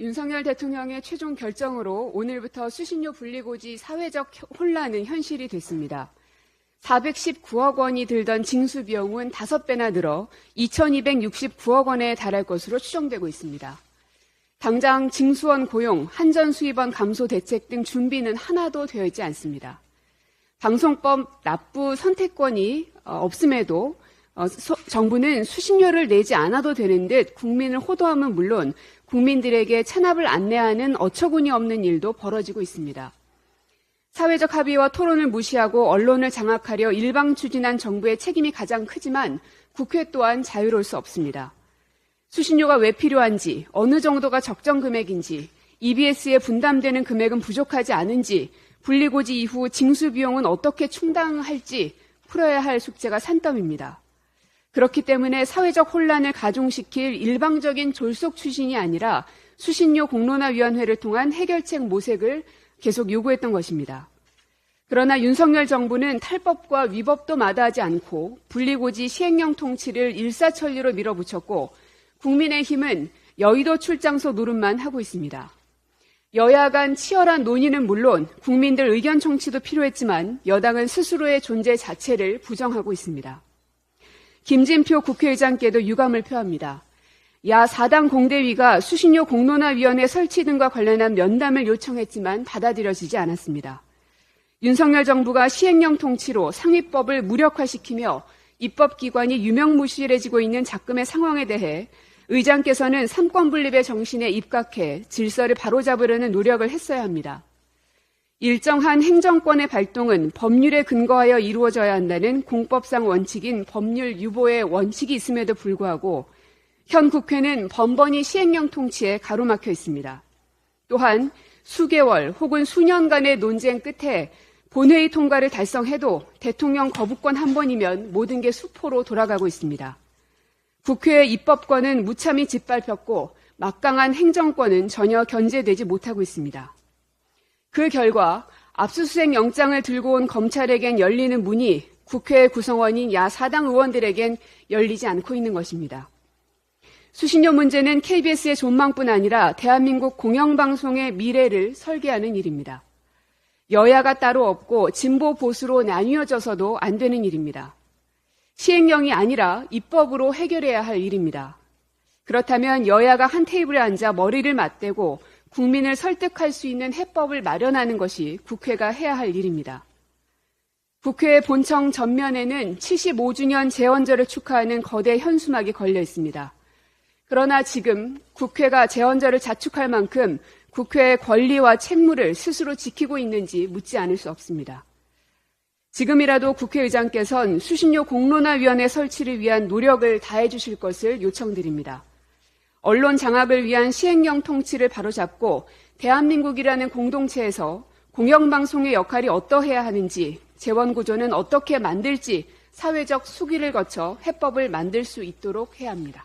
윤석열 대통령의 최종 결정으로 오늘부터 수신료 분리고지 사회적 혼란은 현실이 됐습니다. 419억 원이 들던 징수 비용은 5배나 늘어 2,269억 원에 달할 것으로 추정되고 있습니다. 당장 징수원 고용, 한전 수입원 감소 대책 등 준비는 하나도 되어 있지 않습니다. 방송법 납부 선택권이 없음에도 정부는 수신료를 내지 않아도 되는 듯 국민을 호도함은 물론 국민들에게 체납을 안내하는 어처구니 없는 일도 벌어지고 있습니다. 사회적 합의와 토론을 무시하고 언론을 장악하려 일방 추진한 정부의 책임이 가장 크지만 국회 또한 자유로울 수 없습니다. 수신료가 왜 필요한지, 어느 정도가 적정 금액인지, EBS에 분담되는 금액은 부족하지 않은지, 분리고지 이후 징수 비용은 어떻게 충당할지 풀어야 할 숙제가 산더미입니다. 그렇기 때문에 사회적 혼란을 가중시킬 일방적인 졸속 추진이 아니라 수신료 공론화위원회를 통한 해결책 모색을 계속 요구했던 것입니다. 그러나 윤석열 정부는 탈법과 위법도 마다하지 않고 분리고지 시행령 통치를 일사천리로 밀어붙였고 국민의힘은 여의도 출장소 노릇만 하고 있습니다. 여야 간 치열한 논의는 물론 국민들 의견 청취도 필요했지만 여당은 스스로의 존재 자체를 부정하고 있습니다. 김진표 국회의장께도 유감을 표합니다. 야 4당 공대위가 수신료 공론화위원회 설치 등과 관련한 면담을 요청했지만 받아들여지지 않았습니다. 윤석열 정부가 시행령 통치로 상위법을 무력화시키며 입법기관이 유명무실해지고 있는 작금의 상황에 대해 의장께서는 삼권분립의 정신에 입각해 질서를 바로잡으려는 노력을 했어야 합니다. 일정한 행정권의 발동은 법률에 근거하여 이루어져야 한다는 공법상 원칙인 법률 유보의 원칙이 있음에도 불구하고 현 국회는 번번이 시행령 통치에 가로막혀 있습니다. 또한 수개월 혹은 수년간의 논쟁 끝에 본회의 통과를 달성해도 대통령 거부권 한 번이면 모든 게 수포로 돌아가고 있습니다. 국회의 입법권은 무참히 짓밟혔고 막강한 행정권은 전혀 견제되지 못하고 있습니다. 그 결과 압수수색 영장을 들고 온 검찰에겐 열리는 문이 국회 구성원인 야 4당 의원들에겐 열리지 않고 있는 것입니다. 수신료 문제는 KBS의 존망뿐 아니라 대한민국 공영방송의 미래를 설계하는 일입니다. 여야가 따로 없고 진보 보수로 나뉘어져서도 안 되는 일입니다. 시행령이 아니라 입법으로 해결해야 할 일입니다. 그렇다면 여야가 한 테이블에 앉아 머리를 맞대고 국민을 설득할 수 있는 해법을 마련하는 것이 국회가 해야 할 일입니다. 국회 본청 전면에는 75주년 재헌절을 축하하는 거대 현수막이 걸려 있습니다. 그러나 지금 국회가 재헌절을 자축할 만큼 국회의 권리와 책무를 스스로 지키고 있는지 묻지 않을 수 없습니다. 지금이라도 국회의장께서는 수신료 공론화위원회 설치를 위한 노력을 다해 주실 것을 요청드립니다. 언론 장악을 위한 시행령 통치를 바로잡고 대한민국이라는 공동체에서 공영방송의 역할이 어떠해야 하는지, 재원구조는 어떻게 만들지 사회적 수기를 거쳐 해법을 만들 수 있도록 해야 합니다.